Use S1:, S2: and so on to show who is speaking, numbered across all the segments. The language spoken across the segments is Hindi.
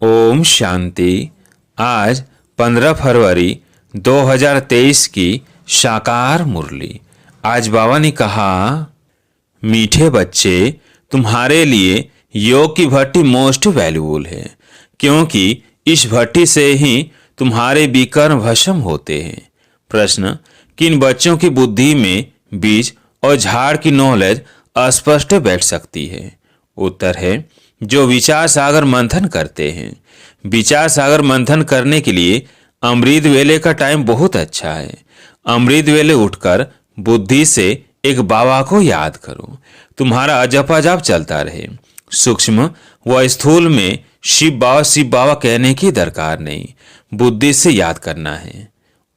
S1: ओम शांति। आज 15 फरवरी 2023 की साकार मुरली। आज बाबा ने कहा, मीठे बच्चे, तुम्हारे लिए योग की भट्टी मोस्ट वैल्यूबल है, क्योंकि इस भट्टी से ही तुम्हारे विकर्म भस्म होते हैं। प्रश्न, किन बच्चों की बुद्धि में बीज और झाड़ की नॉलेज अस्पष्ट बैठ सकती है? उत्तर है, जो विचार सागर मंथन करते हैं। विचार सागर मंथन करने के लिए अमृत वेले का टाइम बहुत अच्छा है। अमृत वेले उठकर बुद्धि से एक बाबा को याद करो। तुम्हारा अजप चलता रहे। सूक्ष्म व स्थूल में शिव बाबा कहने की दरकार नहीं, बुद्धि से याद करना है।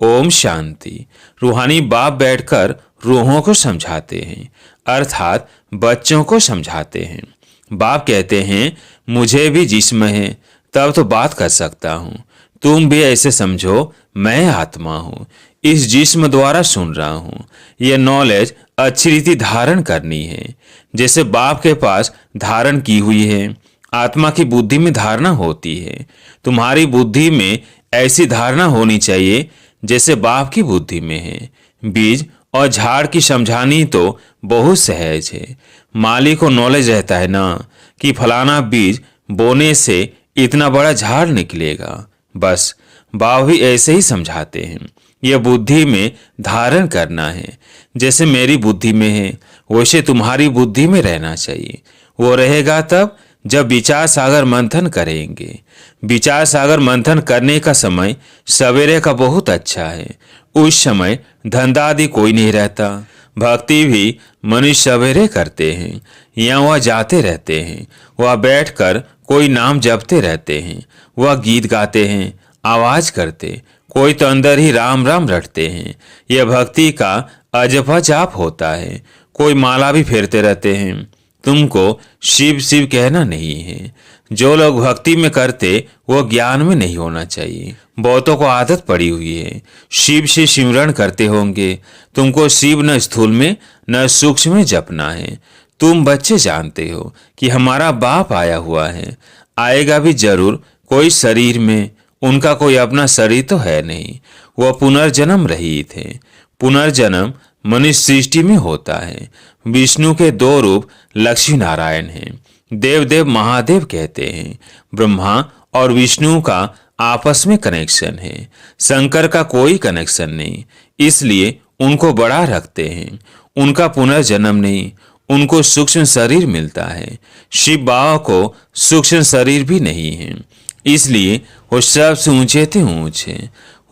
S1: ओम शांति। रूहानी बाप बैठकर रूहों को समझाते हैं, अर्थात बच्चों को समझाते हैं। बाप कहते हैं, मुझे भी जिस्म है, तब तो बात कर सकता हूँ। तुम भी ऐसे समझो, मैं आत्मा हूँ, इस जिस्म द्वारा सुन रहा हूँ। यह नॉलेज अच्छी रीति धारण करनी है, जैसे बाप के पास धारण की हुई है। आत्मा की बुद्धि में धारणा होती है। तुम्हारी बुद्धि में ऐसी धारणा होनी चाहिए जैसे बाप की बुद्धि में है। बीज और झाड़ की समझानी तो बहुत सहज है। माली को नॉलेज रहता है ना कि फलाना बीज बोने से इतना बड़ा झाड़ निकलेगा। बस बाबा भी ऐसे ही समझाते हैं। यह बुद्धि में धारण करना है। जैसे मेरी बुद्धि में है, वैसे तुम्हारी बुद्धि में रहना चाहिए। वो रहेगा तब जब विचार सागर मंथन करेंगे। विचार सागर मंथन करने का समय सवेरे का बहुत अच्छा है। उस समय धंधा आदि कोई नहीं रहता। भक्ति भी मनुष्य सवेरे करते हैं। यहाँ वह जाते रहते हैं, वह बैठकर कोई नाम जपते रहते हैं, वह गीत गाते हैं, आवाज करते, कोई तो अंदर ही राम राम रटते हैं। यह भक्ति का अजप जाप होता है। कोई माला भी फेरते रहते हैं। तुमको शिव शिव कहना नहीं है। जो लोग भक्ति में करते वो ज्ञान में नहीं होना चाहिए। बहुतों को आदत पड़ी हुई है, शिव से सिमरण करते होंगे। तुमको शिव न स्थूल में न सूक्ष्म में जपना है। तुम बच्चे जानते हो कि हमारा बाप आया हुआ है, आएगा भी जरूर कोई शरीर में। उनका कोई अपना शरीर तो है नहीं, वह पुनर्जन्म रहित है। पुनर्जन्म मनुष्य सृष्टि में होता है। विष्णु के दो रूप लक्ष्मी नारायण हैं। देव देव महादेव कहते हैं। ब्रह्मा और विष्णु का आपस में कनेक्शन है। शंकर का कोई कनेक्शन नहीं, इसलिए उनको बड़ा रखते हैं। उनका पुनर्जन्म नहीं, उनको सूक्ष्म शरीर मिलता है। शिव बाबा को सूक्ष्म शरीर भी नहीं है, इसलिए वो सबसे ऊंचे थे ऊंचे।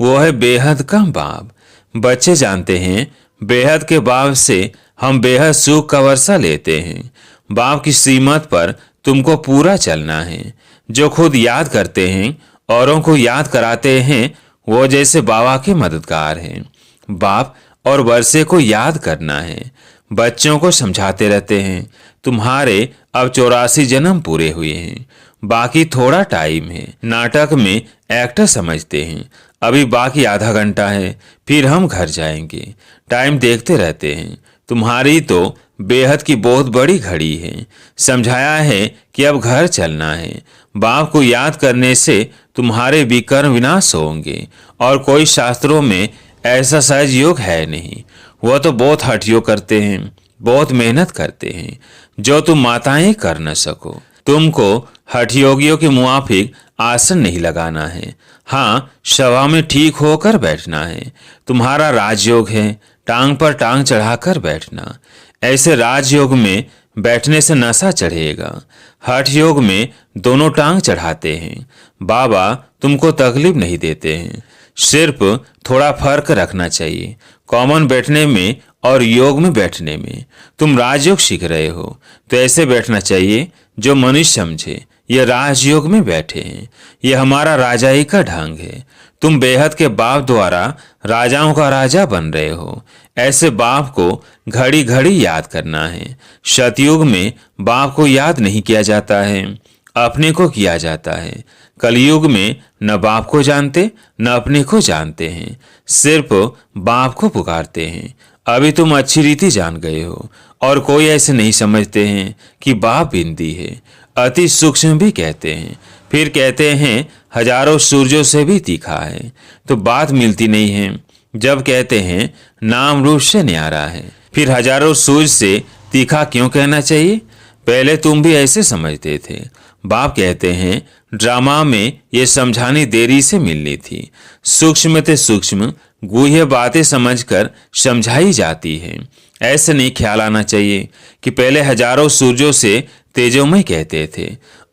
S1: वो है बेहद का बाप। बच्चे जानते हैं, बेहद के बाप से हम बेहद सुख का वर्षा लेते हैं। बाप की श्रीमत पर तुमको पूरा चलना है। जो खुद याद करते हैं, औरों को याद कराते हैं, वो जैसे बाबा के मददगार हैं। बाप और वर्षे को याद करना है। बच्चों को समझाते रहते हैं, तुम्हारे अब 84 जन्म पूरे हुए हैं, बाकी थोड़ा टाइम है। नाटक में एक्टर समझते हैं, अभी बाकी आधा घंटा है, फिर हम घर जाएंगे। टाइम देखते रहते हैं। तुम्हारी तो बेहद की बहुत बड़ी घड़ी है। समझाया है कि अब घर चलना है। बाप को याद करने से तुम्हारे विकर्म विनाश होंगे। और कोई शास्त्रों में ऐसा सहज योग है नहीं। वह तो बहुत हठ योग करते हैं, बहुत मेहनत करते हैं, जो तुम माताएं कर न सको। तुमको हठ योगियों के मुआफिक आसन नहीं लगाना है। हाँ, सभा में ठीक होकर बैठना है। तुम्हारा राजयोग है, टांग पर टांग चढ़ाकर बैठना। ऐसे राजयोग में बैठने से नशा चढ़ेगा। हठ योग में दोनों टांग चढ़ाते हैं। बाबा तुमको तकलीफ नहीं देते हैं। सिर्फ थोड़ा फर्क रखना चाहिए कॉमन बैठने में और योग में बैठने में। तुम राजयोग सीख रहे हो तो ऐसे बैठना चाहिए जो मनुष्य समझे। यह राजयोग में बैठे हैं। यह हमारा राजाई का ढंग है। तुम बेहद के बाप द्वारा राजाओं का राजा बन रहे हो। ऐसे बाप को घड़ी घड़ी याद करना है। सतयुग में बाप को याद नहीं किया जाता है, अपने को किया जाता है। कलयुग में न बाप को जानते न अपने को जानते हैं, सिर्फ बाप को पुकारते हैं। अभी तुम अच्छी रीति जान गए हो और कोई ऐसे नहीं समझते हैं कि बाप बिंदी है। अति सूक्ष्म भी कहते हैं। फिर कहते हैं हजारों सूरजों से भी तीखा है, तो बात मिलती नहीं है। जब कहते हैं नाम रूप से न्यारा है, फिर हजारों सूरज से तीखा क्यों कहना चाहिए? पहले तुम भी ऐसे समझते थे। बाप कहते हैं ड्रामा में ये समझानी देरी से मिलनी थी। सूक्ष्म ते सूक्ष्म गुह्य बातें समझकर समझाई जाती है। ऐसे नहीं ख्याल आना चाहिए कि पहले हजारों सूरजों से तेजोमय कहते थे,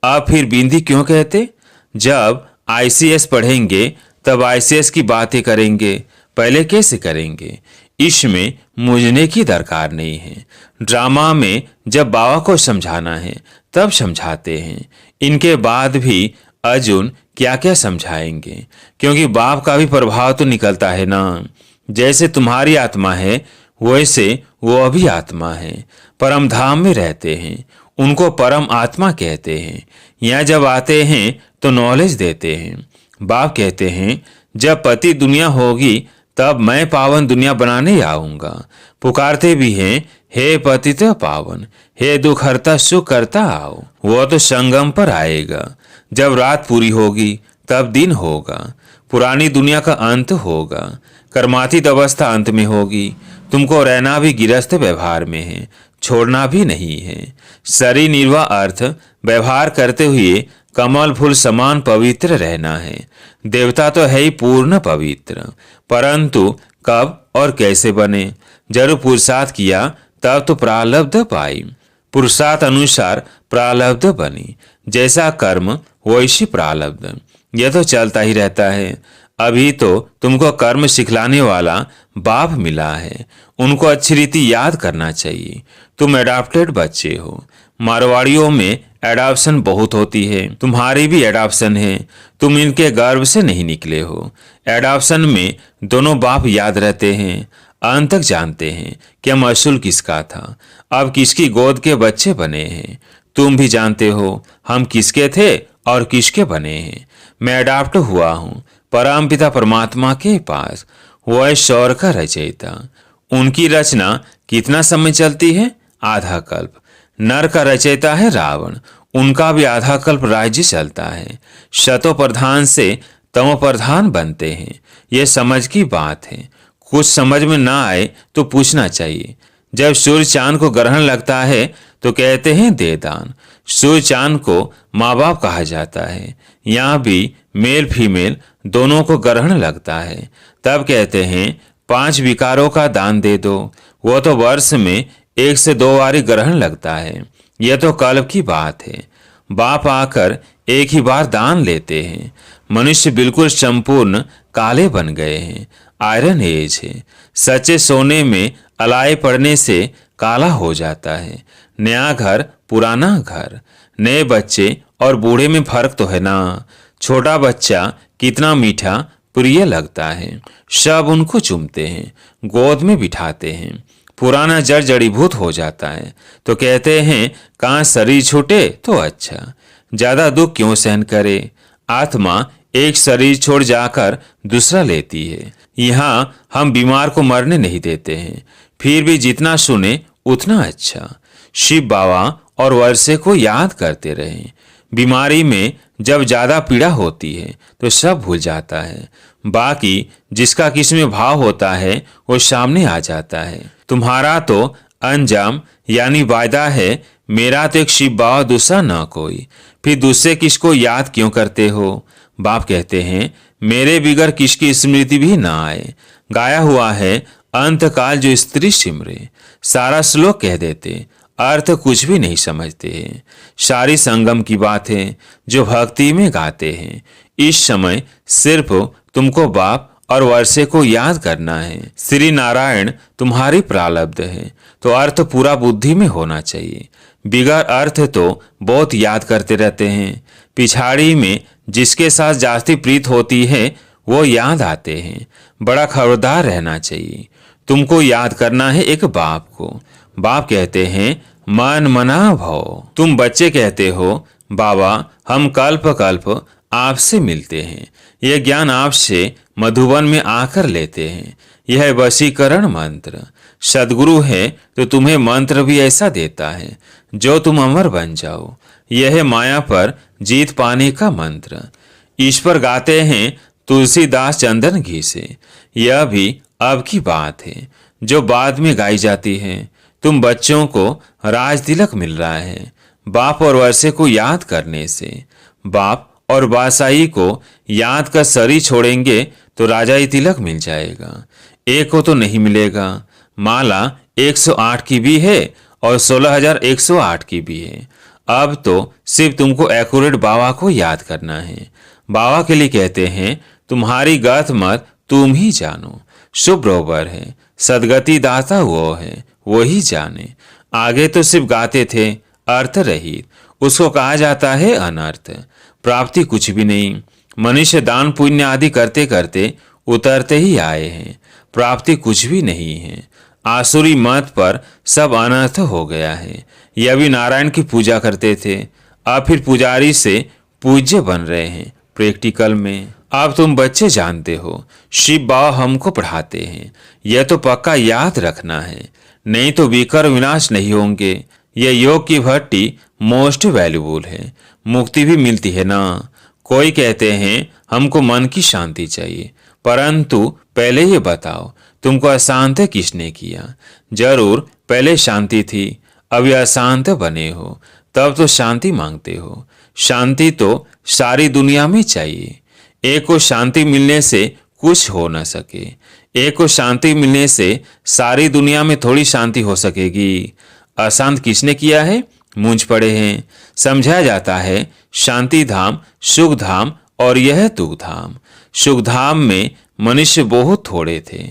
S1: अब फिर बिंदी क्यों कहते? जब आईसीएस पढ़ेंगे तब आईसीएस की बातें करेंगे, पहले कैसे करेंगे? इसमें मुझने की दरकार नहीं है। ड्रामा में जब बाबा को समझाना है तब समझाते हैं। इनके बाद भी अर्जुन क्या क्या समझाएंगे, क्योंकि बाप का भी प्रभाव तो निकलता है ना। जैसे तुम्हारी आत्मा है वैसे वो अभी आत्मा है, परम धाम में रहते हैं, उनको परम आत्मा कहते हैं। यहाँ जब आते हैं तो नॉलेज देते हैं। बाप कहते हैं जब पति दुनिया होगी तब मैं पावन दुनिया बनाने आऊंगा। पुकारते भी हैं हे पतित पावन, हे दुख हरता सुख करता आओ। वो तो संगम पर आएगा। जब रात पूरी होगी तब दिन होगा। पुरानी दुनिया का अंत होगा। कर्मातीत अवस्था अंत में होगी। तुमको रहना भी गिरस्थ व्यवहार में है, छोड़ना भी नहीं है। शरीर निर्वाह अर्थ व्यवहार करते हुए कमल फूल समान पवित्र रहना है। देवता तो है ही पूर्ण पवित्र, परंतु कब और कैसे बने? जरूर पुरुषार्थ किया तब तो प्रारब्ध पाई। पुरुषार्थ अनुसार प्रारब्ध बनी। जैसा कर्म वैसी प्रारब्ध, यह तो चलता ही रहता है। अभी तो तुमको कर्म सिखलाने वाला बाप मिला है, उनको अच्छी रीति याद करना चाहिए। तुम एडाप्टेड बच्चे हो। मारवाड़ियों में एडाप्शन बहुत होती है, तुम्हारी भी एडाप्शन है। तुम इनके गर्भ से नहीं निकले हो। एडाप्शन में दोनों बाप याद रहते हैं, अंत तक जानते हैं कि हम असूल किसका था, अब किसकी गोद के बच्चे बने हैं। तुम भी जानते हो हम किसके थे और किसके बने हैं। मैं अडाप्ट हुआ हूँ परमपिता परमात्मा के पास, वह शौर का रचयिता। उनकी रचना कितना समय चलती है? आधा कल्प। नर का रचयिता है रावण, उनका भी आधा कल्प राज्य चलता है। शतो प्रधान से तमो प्रधान बनते हैं, यह समझ की बात है। कुछ समझ में ना आए तो पूछना चाहिए। जब सूर्य चांद को ग्रहण लगता है तो कहते हैं दे दान। सूर्य चांद को माँ बाप कहा जाता है। यहाँ भी मेल फीमेल दोनों को ग्रहण लगता है, तब कहते हैं 5 विकारों का दान दे दो। वो तो वर्ष में 1 से 2 बारी ग्रहण लगता है। यह तो कल्प की बात है। बाप आकर एक ही बार दान लेते हैं। मनुष्य बिल्कुल संपूर्ण काले बन गए हैं। आयरन एज है। सच्चे सोने में अलाय पड़ने से काला हो जाता है। नया घर पुराना घर, नए बच्चे और बूढ़े में फर्क तो है ना। छोटा बच्चा कितना मीठा प्रिय लगता है, सब उनको चूमते हैं, गोद में बिठाते हैं। पुराना जड़ जड़ीभूत हो जाता है तो कहते हैं कहाँ शरीर छूटे तो अच्छा, ज्यादा दुख क्यों सहन करे। आत्मा एक शरीर छोड़ जाकर दूसरा लेती है। यहाँ हम बीमार को मरने नहीं देते हैं, फिर भी जितना सुने उतना अच्छा। शिव बाबा और वर्षे को याद करते रहें। बीमारी में जब ज्यादा पीड़ा होती है तो सब भूल जाता है, बाकी जिसका किस में भाव होता है वो सामने आ जाता है। तुम्हारा तो अंजाम यानी वायदा है, मेरा तो एक शिव बाबा दूसरा न कोई, फिर दूसरे किसको याद क्यों करते हो? बाप कहते हैं मेरे बिगर किसकी स्मृति भी ना आए। गाया हुआ है अंत काल जो स्त्री सिमरे। सारा श्लोक कह देते, अर्थ कुछ भी नहीं समझते हैं। सारी संगम की बात है जो भक्ति में गाते हैं। इस समय सिर्फ तुमको बाप और वर्षे को याद करना है। श्री नारायण तुम्हारी प्रारब्ध है तो अर्थ पूरा बुद्धि में होना चाहिए। बिगर अर्थ तो बहुत याद करते रहते हैं। पिछाड़ी में जिसके साथ जास्ती प्रीत होती है वो याद आते हैं। बड़ा खबरदार रहना चाहिए। तुमको याद करना है एक बाप को। बाप कहते हैं मन मना भव। तुम बच्चे कहते हो बाबा हम कल्प कल्प आपसे मिलते हैं, यह ज्ञान आपसे मधुबन में आकर लेते हैं। यह वशीकरण मंत्र। सदगुरु है तो तुम्हें मंत्र भी ऐसा देता है जो तुम अमर बन जाओ। यह है माया पर जीत पाने का मंत्र। ईश्वर गाते हैं तुलसीदास चंदन घी से। यह भी अब की बात है जो बाद में गाई जाती है। तुम बच्चों को राज तिलक मिल रहा है बाप और वर्षे को याद करने से। बाप और बासाई को याद कर सरी छोड़ेंगे तो राजाई तिलक मिल जाएगा। एक को तो नहीं मिलेगा। माला 108 की भी है और 16,108 की भी है। अब तो सिर्फ तुमको एक्यूरेट बाबा को याद करना है। बाबा के लिए कहते हैं तुम्हारी गत मत तुम ही जानो। शुभ रोबर है, सदगति दाता वो है, वही जाने। आगे तो सिर्फ गाते थे अर्थ रहित, उसको कहा जाता है अनर्थ। प्राप्ति कुछ भी नहीं। मनुष्य दान पुण्य आदि करते करते उतरते ही आए हैं। प्राप्ति कुछ भी नहीं है। आसुरी मत पर सब अनर्थ हो गया है। यह भी नारायण की पूजा करते थे, अब फिर पुजारी से पूज्य बन रहे हैं प्रैक्टिकल में। अब तुम बच्चे जानते हो शिव बाबा हमको पढ़ाते हैं, यह तो पक्का याद रखना है, नहीं तो विकर विनाश नहीं होंगे। यह योग की भट्टी मोस्ट वैल्यूबल है। मुक्ति भी मिलती है ना। कोई कहते हैं हमको मन की शांति चाहिए, परंतु पहले ये बताओ तुमको अशांत किसने किया? जरूर पहले शांति थी, अभी अशांत बने हो, तब तो शांति मांगते हो। शांति तो सारी दुनिया में चाहिए। एक को शांति मिलने से कुछ हो न सके, एक को शांति मिलने से सारी दुनिया में थोड़ी शांति हो सकेगी। अशांत किसने किया है? मूंझ पड़े हैं। समझाया जाता है शांति धाम, सुख धाम और यह दुख धाम। सुख धाम में मनुष्य बहुत थोड़े थे।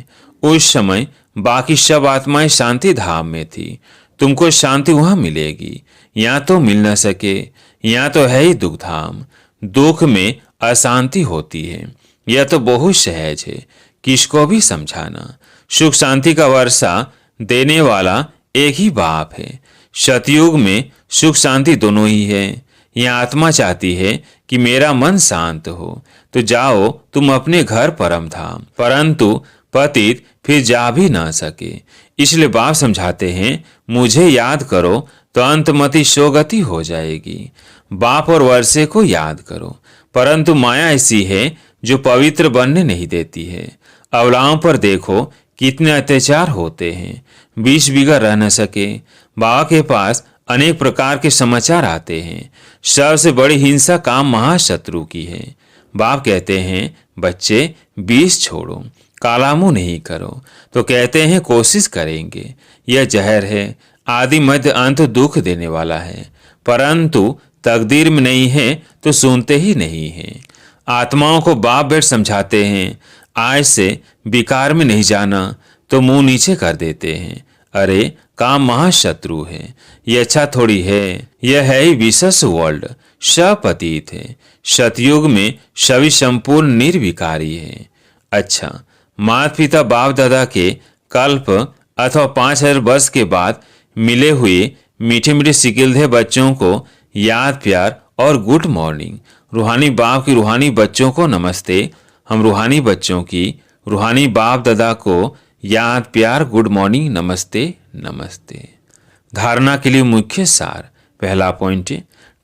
S1: उस समय बाकी सब आत्माएं शांति धाम में थी। तुमको शांति वहां मिलेगी, यहाँ तो मिल न सके। यहाँ तो है ही दुख धाम। दुख में अशांति होती है, यह तो बहुत सहज है, किसको भी समझाना। सुख शांति का वर्षा देने वाला एक ही बाप है। सतयुग में सुख शांति दोनों ही है। यहाँ आत्मा चाहती है कि मेरा मन शांत हो, तो जाओ तुम अपने घर परम धाम, परंतु पतित फिर जा भी ना सके। इसलिए बाप समझाते हैं मुझे याद करो तो अंतमति शोगति हो जाएगी। बाप और वर्षे को याद करो, परंतु माया ऐसी है जो पवित्र बनने नहीं देती है। अवलाओं पर देखो कितने अत्याचार होते हैं, 20 बीघा रह न सके। बाबा के पास अनेक प्रकार के समाचार आते हैं। सबसे बड़ी हिंसा काम महाशत्रु की है। बाप कहते हैं बच्चे 20 छोड़ो, काला मुंह नहीं करो, तो कहते हैं कोशिश करेंगे। यह जहर है, आदि मध्य अंत दुख देने वाला है, परंतु तकदीर में नहीं है तो सुनते ही नहीं है। आत्माओं को बाप बेट समझाते हैं आज से विकार में नहीं जाना, तो मुंह नीचे कर देते हैं। अरे काम महाशत्रु है, ये अच्छा थोड़ी है। यह है ही विशेष वर्ल्ड, सपतीत है। सतयुग में सभी संपूर्ण निर्विकारी है। अच्छा, माता पिता बाप दादा के कल्प अथवा 5,000 वर्ष के बाद मिले हुए मीठे मीठे सिकिलधे बच्चों को याद प्यार और गुड मॉर्निंग। रूहानी बाप की रूहानी बच्चों को नमस्ते। हम रूहानी बच्चों की रूहानी बाप दादा को याद प्यार गुड मॉर्निंग नमस्ते नमस्ते। धारणा के लिए मुख्य सार। पहला पॉइंट,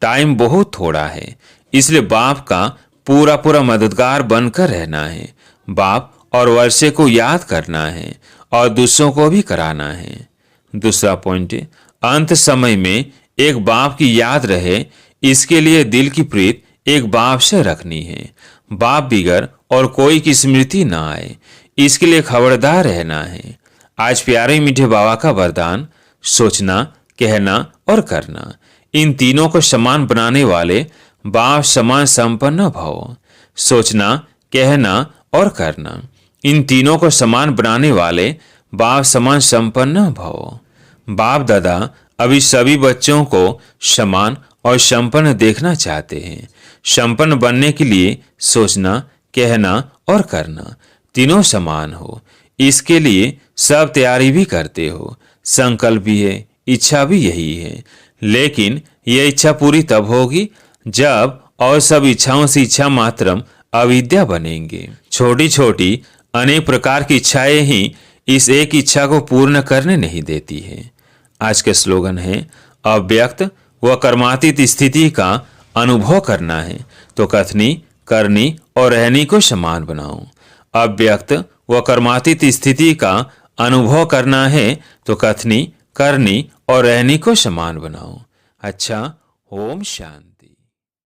S1: टाइम बहुत थोड़ा है, इसलिए बाप का पूरा पूरा मददगार बनकर रहना है। बाप और वर्षे को याद करना है और दूसरों को भी कराना है। दूसरा पॉइंट, अंत समय में एक बाप की याद रहे, इसके लिए दिल की प्रीत एक बाप से रखनी है। बाप बिगर और कोई की स्मृति ना आए, इसके लिए खबरदार रहना है। आज प्यारे मीठे बाबा का वरदान, सोचना, कहना और करना, इन तीनों को समान बनाने वाले बाप समान संपन्न भव। सोचना, कहना और करना, इन तीनों को समान बनाने वाले बाप समान संपन्न भव। बाप दादा अभी सभी बच्चों को समान और संपन्न देखना चाहते हैं। संपन्न बनने के लिए सोचना, कहना और करना तीनों समान हो, इसके लिए सब तैयारी भी करते हो। संकल्प भी है, इच्छा भी यही है, लेकिन यह इच्छा पूरी तब होगी जब और सब इच्छाओं से इच्छा मात्रम अविद्या बनेंगे। छोटी छोटी अनेक प्रकार की इच्छाएं ही इस एक इच्छा को पूर्ण करने नहीं देती है। आज के स्लोगन है अव्यक्त व कर्मातीत स्थिति का अनुभव करना है तो कथनी, करनी और रहनी को समान बनाओ। अव्यक्त व कर्मातीत स्थिति का अनुभव करना है तो कथनी, करनी और रहनी को समान बनाओ। अच्छा, ओम शांति।